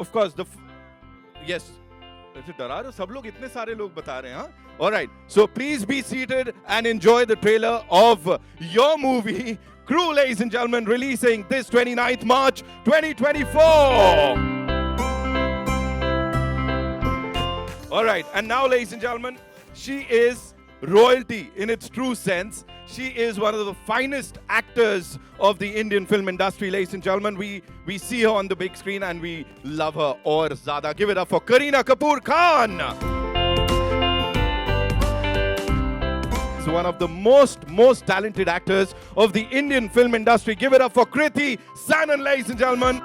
of course, yes. ऐसे डरा रहे हो सब लोग इतने सारे लोग बता रहे हैं हाँ? All right. So please be seated and enjoy the trailer of your movie, Crew, ladies and gentlemen, releasing this 29th March 2024. All right. And now, ladies and gentlemen, she is royalty in its true sense. She is one of the finest actors of the Indian film industry, ladies and gentlemen. We see her on the big screen and we love her aur zyada. Give it up for Kareena Kapoor Khan. So one of the most talented actors of the Indian film industry. Give it up for Kriti Sanon, ladies and gentlemen.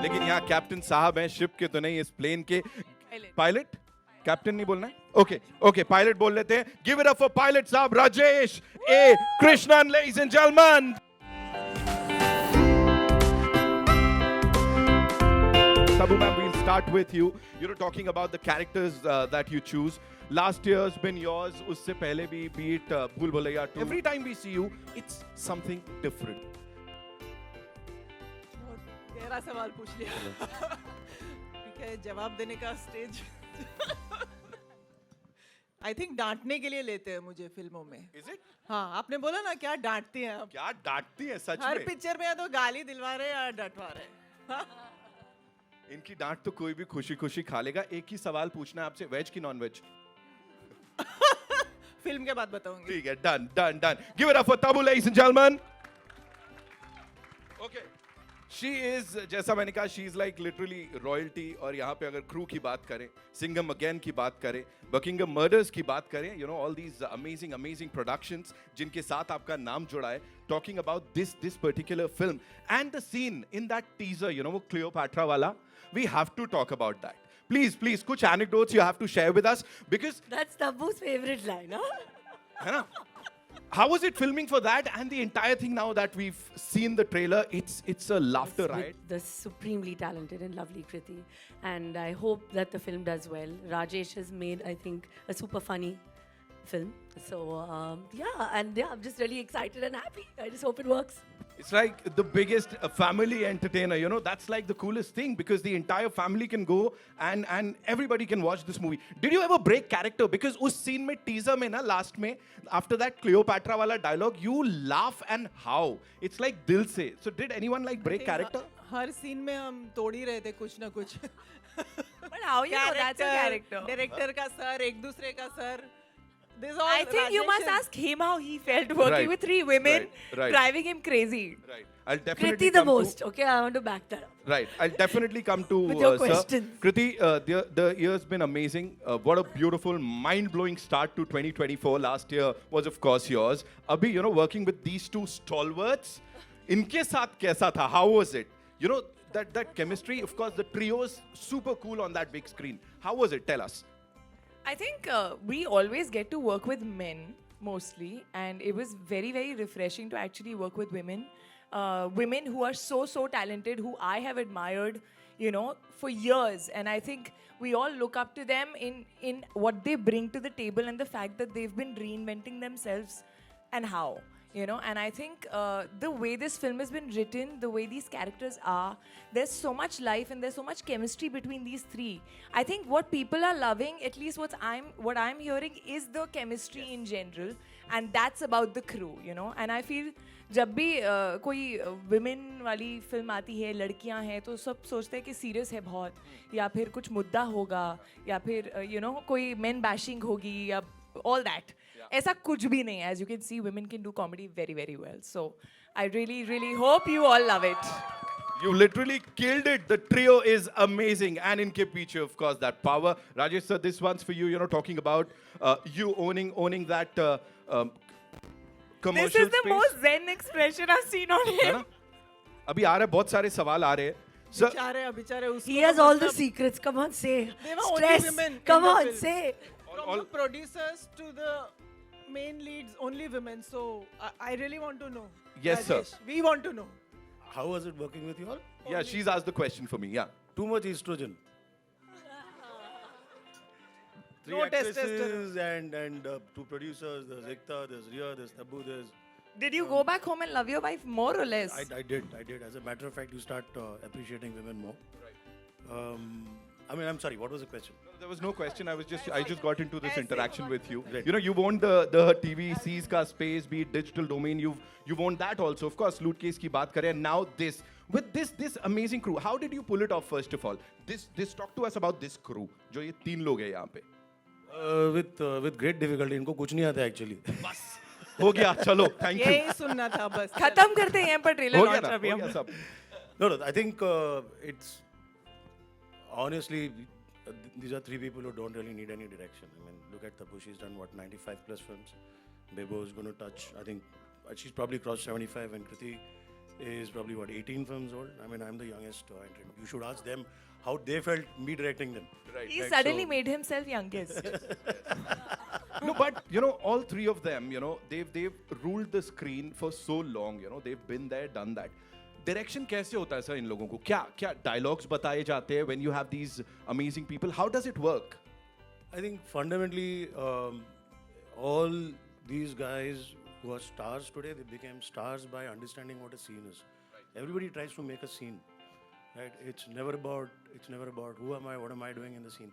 लेकिन यहाँ captain साहब हैं ship के तो नहीं इस plane के pilot captain नहीं बोलना है ओके पायलट बोल लेते हैं give it up for pilot sahab Rajesh A Krishnan ladies and gentleman Tabu ma'am, we'll start with you. You're talking about the characters that you choose. Last year's been yours. Usse pehle bhi, be it Bhool Bhulaiya 2. Every time we see you, it's something different. गहरा सवाल पूछ लिया ठीक है जवाब देने का stage I think डांटने के लिए लेते हैं मुझे फिल्मों में Is it? हाँ आपने बोला ना क्या डांटती हैं आप क्या डांटती है सच हर में पिक्चर में या तो गाली दिलवा रहे या डटवा रहे इनकी डांट तो कोई भी खुशी खुशी खा लेगा एक ही सवाल पूछना है आपसे वेज की नॉन वेज फिल्म के बाद बताऊंगी ठीक है done give it up for Tabu ladies and gentlemen okay she is जैसा मैंने कहा she is like literally royalty और यहाँ पे अगर क्रू की बात करें सिंघम अगेन की बात करें बकिंगम मर्डर्स की बात करें you know all these amazing productions जिनके साथ आपका नाम जुड़ा है talking about this particular film and the scene in that teaser you know वो क्लियोपैट्रा वाला we have to talk about that please कुछ anecdotes you have to share with us because That's Tabu's favorite line, huh? है ना how was it filming for that and the entire thing now that we've seen the trailer it's a laughter With riot the supremely talented and lovely Kriti. And I hope that the film does well. Rajesh has made, I think, a super funny film. So, I'm just really excited and happy. I just hope it works. it's like the biggest family entertainer you know that's like the coolest thing because the entire family can go and everybody can watch this movie did you ever break character because us scene mein teaser mein na last mein after that Cleopatra wala dialogue you laugh and how it's like dil se so did anyone like break character her scene में हम तोड़ ही रहे थे कुछ ना कुछ But how you know that's a character? Director का sir एक दूसरे का sir I think you must ask him how he felt working Right. with three women Right. driving him crazy. right I'll definitely Kriti the come most. Okay, I want to back that up. Right, I'll definitely come to With your sir. questions. Kriti, the year's been amazing. What a beautiful, mind-blowing start to 2024. Last year was, of course, yours. Abhi, you know, working with these two stalwarts, inke saath kaisa tha? How was it? You know, that chemistry, of course, the trio's super cool on that big screen. How was it? Tell us. I think we always get to work with men mostly, and it was very, very refreshing to actually work with women. Women who are so talented, who I have admired, you know, for years. And I think we all look up to them in what they bring to the table and the fact that they've been reinventing themselves and how. You know, and I think the way this film has been written, the way these characters are, there's so much life and there's so much chemistry between these three. I think what people are loving, at least what I'm hearing, is the chemistry in general, and that's about the crew, you know. And I feel जब भी कोई women वाली film आती है लड़कियां हैं तो सब सोचते हैं कि सीरियस है बहुत या फिर कुछ मुद्दा होगा या फिर you know कोई men bashing होगी या all that. ऐसा कुछ भी नहीं है. As you can see, women can do comedy very, very well. So I really hope you all love it. You literally killed it. The trio is amazing. And in Piche, of course, that power. Rajesh sir, this one's for you. You know, talking about you owning that commercial This is the space. most zen expression I've seen on है him. ना? अभी आ रहे बहुत सारे सवाल आ रहे हैं. Sir, बेचारे उसको He has all the secrets. Come on, say. They were only Stress. women in Come the on, film. say. From the producers to the main leads, only women. So I really want to know. Yes, sir. Rajesh, we want to know. How was it working with you all? yeah, she's asked the question for me. Yeah. Too much estrogen. Three No actresses testosterone. and two producers. There's Ekta, there's Ria, there's Tabu, there's Did you go back home and love your wife more or less? I did. As a matter of fact, you start appreciating women more. I mean, I'm sorry, what was the question? No, there was no question. I just got into this ऐसे interaction with you. Right. You know, you've owned the TVC's का space, be it digital domain. You've owned that also. Of course, loot case की बात करें. And now this. With this amazing crew, how did you pull it off? First of all, this talk to us about this crew. जो ये 3 लोग हैं यहाँ पे. With great difficulty, इनको कुछ नहीं आता actually. बस हो गया. चलो, thank you. यही सुनना था बस. खत्म करते हैं यहाँ पर हो ट्रेलर गया लॉन्च ना, अभी हो हम. गया सब. No, I think it's honestly these are 3 people who don't really need any direction. I mean, look at Tabu. She's done what 95 plus films. Bebo is going to touch. I think she's probably crossed 75, and Kriti is probably what 18 films old. I mean, I'm the youngest. You should ask them how they felt me directing them. Right. He Right, suddenly so- made himself youngest. No, but you know, all 3 of them, you know, they've ruled the screen for so long. You know, they've been there, done that. Direction कैसे होता है sir इन लोगों को? क्या dialogues बताए जाते हैं when you have these amazing people? How does it work? I think fundamentally, all these guys who are stars today, they became stars by understanding what a scene is. Everybody tries to make a scene, right? It's never about who am I, what am I doing in the scene.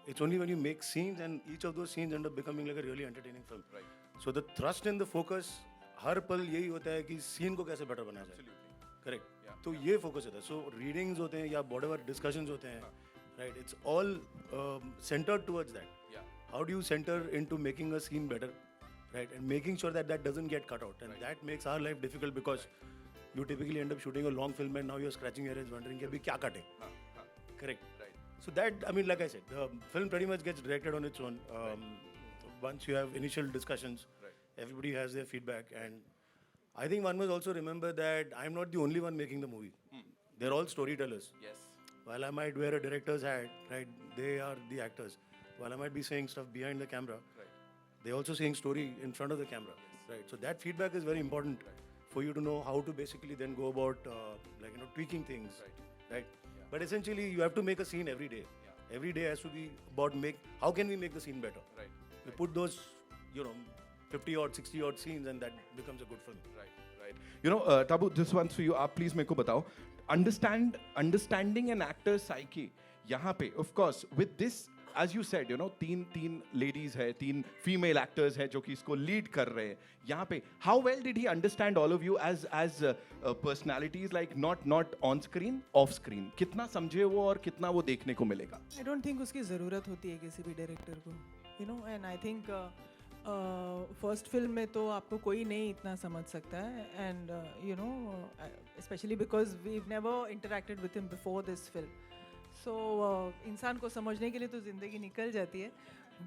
It's only when you make scenes, and each of those scenes end up becoming like a really entertaining film. Right. So the thrust and the focus, हर पल यही होता है कि scene को कैसे better बनाया जाए. Correct. Yeah. तो ये focus होता है. So readings होते हैं या whatever discussions होते हैं, right? It's all centered towards that. Yeah. How do you center into making a scene better, right? And making sure that that doesn't get cut out. And that makes our life difficult because you typically end up shooting a long film and now you're scratching your head wondering, "Abhi kya kate?" Correct. Right. So that, I mean, like I said, the film pretty much gets directed on its own. Once you have initial discussions, everybody has their feedback. And I think one must also remember that I'm not the only one making the movie. They're all storytellers. Yes. While I might wear a director's hat, right, they are the actors. While I might be saying stuff behind the camera, they're also saying story in front of the camera, right? So that feedback is very important for you to know how to basically then go about, tweaking things, right? But essentially, you have to make a scene every day. Every day has to be about how can we make the scene better? Right. We put those, 50 odd, 60 odd scenes, and that becomes a good film. Right. You know, Tabu, this one's for you. आप please मेरे को बताओ. Understanding an actor's psyche. यहाँ पे, of course, with this, as you said, तीन ladies है, 3 female actors है जो कि इसको lead कर रहे हैं. यहाँ पे, how well did he understand all of you as personalities, like not on screen, off screen? कितना समझे वो और कितना वो देखने को मिलेगा? I don't think उसकी ज़रूरत होती है किसी भी डायरेक्टर को, and I think first film में तो आपको कोई नहीं इतना समझ सकता है, and specially because we never interacted with him before this film. So इंसान को समझने के लिए तो ज़िंदगी निकल जाती है,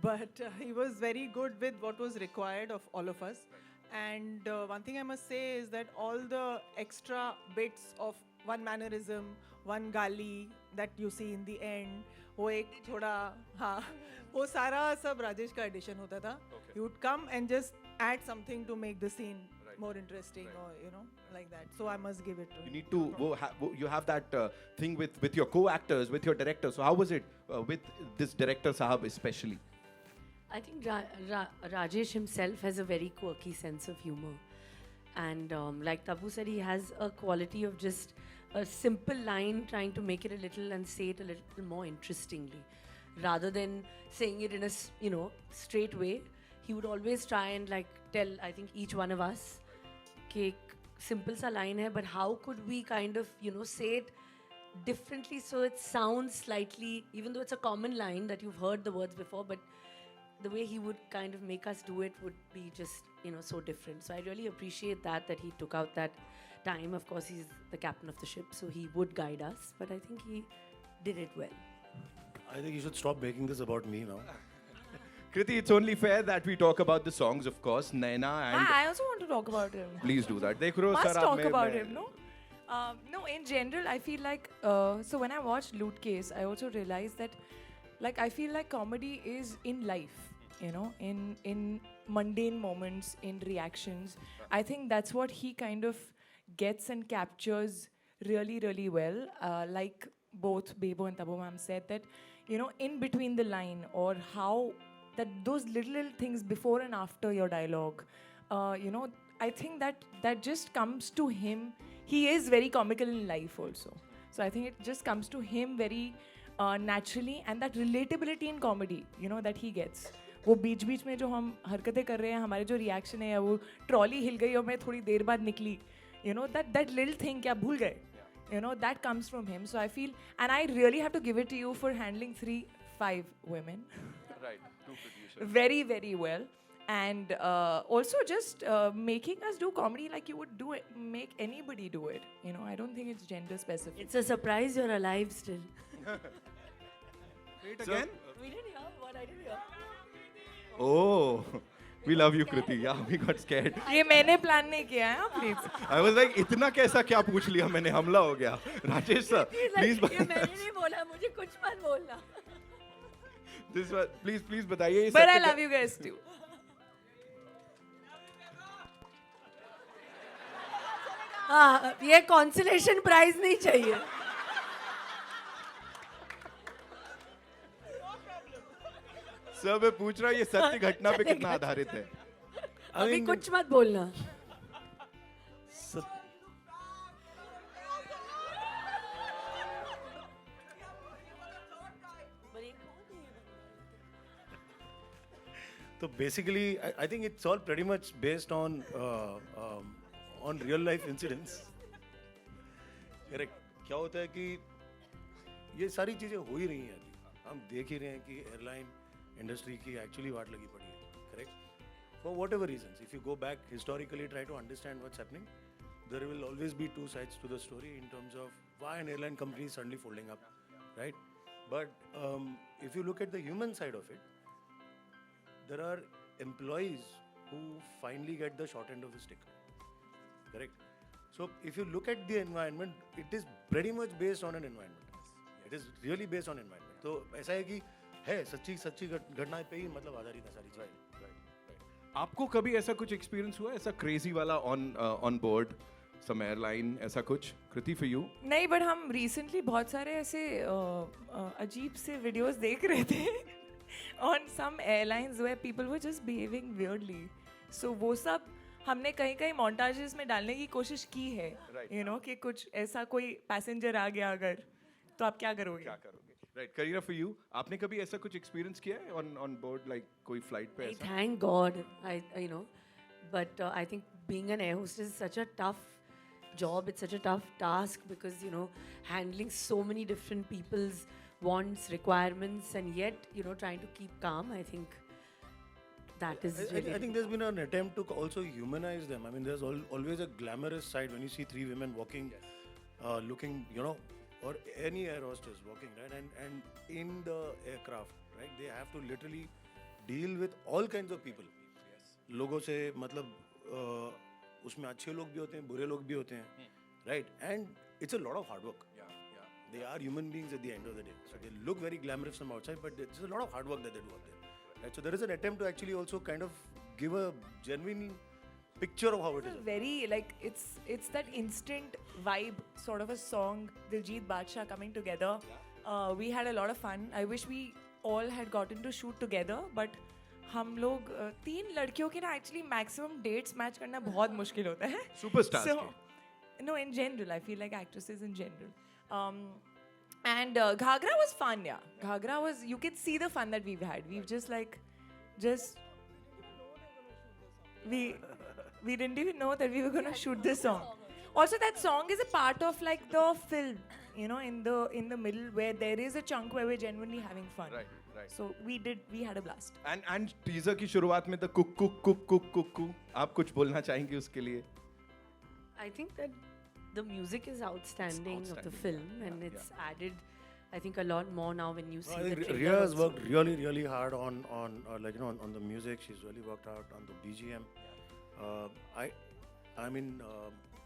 but he was very good with what was required of all of us. And one thing I must say is that all the extra bits of one mannerism, one gali that you see in the end, वो एक थोड़ा हाँ वो सारा सब राजेश का addition होता था. He would come and just add something to make the scene more interesting, or like that. So I must give it to him. You need to you have that thing with your co-actors, with your director. So how was it with this director Sahab especially? I think Rajesh himself has a very quirky sense of humor. And like Tabu said, he has a quality of just a simple line trying to make it a little and say it a little more interestingly. Rather than saying it in a, straight way, he would always try and tell, I think, each one of us, कि एक simple सा line है, but how could we kind of, say it differently so it sounds slightly, even though it's a common line that you've heard the words before, but the way he would kind of make us do it would be just, so different. So I really appreciate that he took out that time. Of course, he's the captain of the ship, so he would guide us, but I think he did it well. I think you should stop making this about me now. Kriti, it's only fair that we talk about the songs, of course. Naina and... I also want to talk about him. Please do that. Dekh rahe ho, Must sir, talk ab about main- him, no? No, in general, I feel like, so when I watched Loot Case, I also realized that, I feel like comedy is in life, in mundane moments, in reactions. I think that's what he kind of gets and captures really, really well. Like both Bebo and Tabu ma'am said that, in between the line, or how that those little things before and after your dialogue, you know, I think that just comes to him. He is very comical in life also. So I think it just comes to him very naturally, and that relatability in comedy, you know, that he gets. वो बीच बीच में जो हम हरकतें कर रहे हैं, हमारे जो रिएक्शन है, या वो ट्रॉली हिल गई और मैं थोड़ी देर बाद निकली, you know, that little thing क्या भूल गए, you know, that comes from him. So I feel, and I really have to give it to you for handling 5 women Right, two producers. very, very well. And also just making us do comedy like you would do it, make anybody do it. You know, I don't think it's gender specific. It's a surprise you're alive still. Wait again. We didn't hear what I didn't hear. Oh, we love you, Kriti. Yeah, we got scared. ये मैंने plan नहीं किया है, please. I was like, इतना कैसा क्या पूछ लिया मैंने, हमला हो गया. Rajesh sir, He's like, please. ये मैंने नहीं बोला, मुझे कुछ मत बोलना. This one, please बताइए. ये But I सत्य love you guys too. हाँ, ये consolation prize नहीं चाहिए. सर मैं पूछ रहा हूँ ये सत्य घटना पे कितना आधारित है. I अभी mean, कुछ मत बोलना. so basically, I think it's all pretty much based on real life incidents. Correct. क्या होता है कि ये सारी चीजें हो ही रही हैं अभी. हम देख ही रहे हैं कि एयरलाइन इंडस्ट्री की एक्चुअली वाट लगी पड़ी है. Correct. For whatever reasons, if you go back historically, try to understand what's happening, there will always be two sides to the story in terms of why an airline company is suddenly folding up, right? But if you look at the human side of it, there are employees who finally get the short end of the stick. Correct? So if you look at the environment, it is pretty much based on an environment. It is really based on environment. तो ऐसा है कि है सच्ची घटनाएं पे ही मतलब आधारित है सारी चीजें. आपको कभी ऐसा कुछ एक्सपीरियंस हुआ ऐसा क्रेजी वाला ऑन बोर्ड सम एयरलाइन ऐसा कुछ कृति फॉर यू? नहीं, but हम recently बहुत सारे ऐसे अजीब से videos देख रहे थे on some airlines where people were just behaving weirdly. So वो सब हमने कहीं montages में डालने की कोशिश की है, you know, कि कुछ ऐसा कोई passenger आ गया अगर, तो आप क्या करोगे? राइट. करीना फॉर यू, आपने कभी ऐसा कुछ एक्सपीरियंस किया है ऑन बोर्ड लाइक कोई फ्लाइट पे ऐसा? Thank God, you know, but I think being an air hostess is such a tough job. It's such a tough task because, you know, handling so many different people's wants, requirements, and yet, you know, trying to keep calm. I think that is really. I think there's been an attempt to also humanize them. I mean, there's always a glamorous side when you see 3 women walking, looking, you know, or any air hostess walking, right? And in the aircraft, right? They have to literally deal with all kinds of people. लोगों से मतलब उसमें अच्छे लोग भी होते हैं, बुरे लोग भी होते हैं, right? And it's a lot of hard work. They are human beings at the end of the day. So they look very glamorous from outside, but it's a lot of hard work that they do out there. Right? So there is an attempt to actually also kind of give a genuine picture of how it is. Very like it's that instant vibe sort of a song. Diljit Badshah coming together. We had a lot of fun. I wish we all had gotten to shoot together, but हम लोग 3 लड़कियों के ना actually maximum dates match करना बहुत मुश्किल होता है. सुपरस्टार्स So, के. no, in general, I feel like actresses in general. And Ghagra was fun, yeah. Ghagra was, you can see the fun that we've had. We've just we didn't even know that we were going to shoot this song. Also, that song is a part of like the film, you know, in the middle where there is a chunk where we're genuinely having fun. Right. So we had a blast. And teaser की शुरुआत में तो cook cook cook cook cook cook, आप कुछ बोलना चाहेंगे उसके लिए? I think that the music is outstanding of the film, and it's added, I think, a lot more now when you see I the think trailer. Rhea has also. worked really hard on like, you know, on the music. She's really worked out on the BGM. I mean,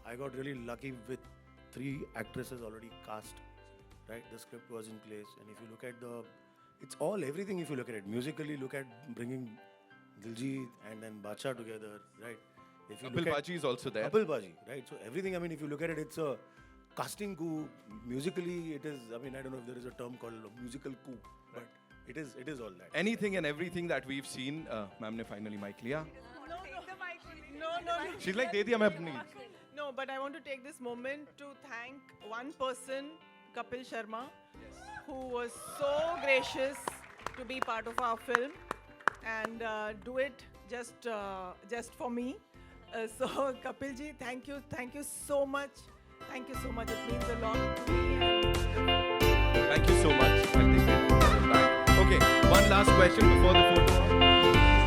I got really lucky with 3 actresses already cast. Right, the script was in place, and if you look at it's all everything. If you look at it musically, look at bringing Diljit and then Badshah together, right? If you Kapil look at Baji is also there. Kapil Baji, right? So everything. I mean, if you look at it, it's a casting coup. Musically, it is. I mean, I don't know if there is a term called a musical coup, but it is all that. Anything and everything that we've seen. Ma'am ने finally mic लिया. Take the mic No. She's like, दे दिया मैं अपनी. No, but I want to take this moment to thank one person, Kapil Sharma, who was so gracious to be part of our film and do it just for me. So Kapil ji, thank you so much. Thank you so much. It means a lot to me. Thank you so much. I'll take it back. Okay, one last question before the photo.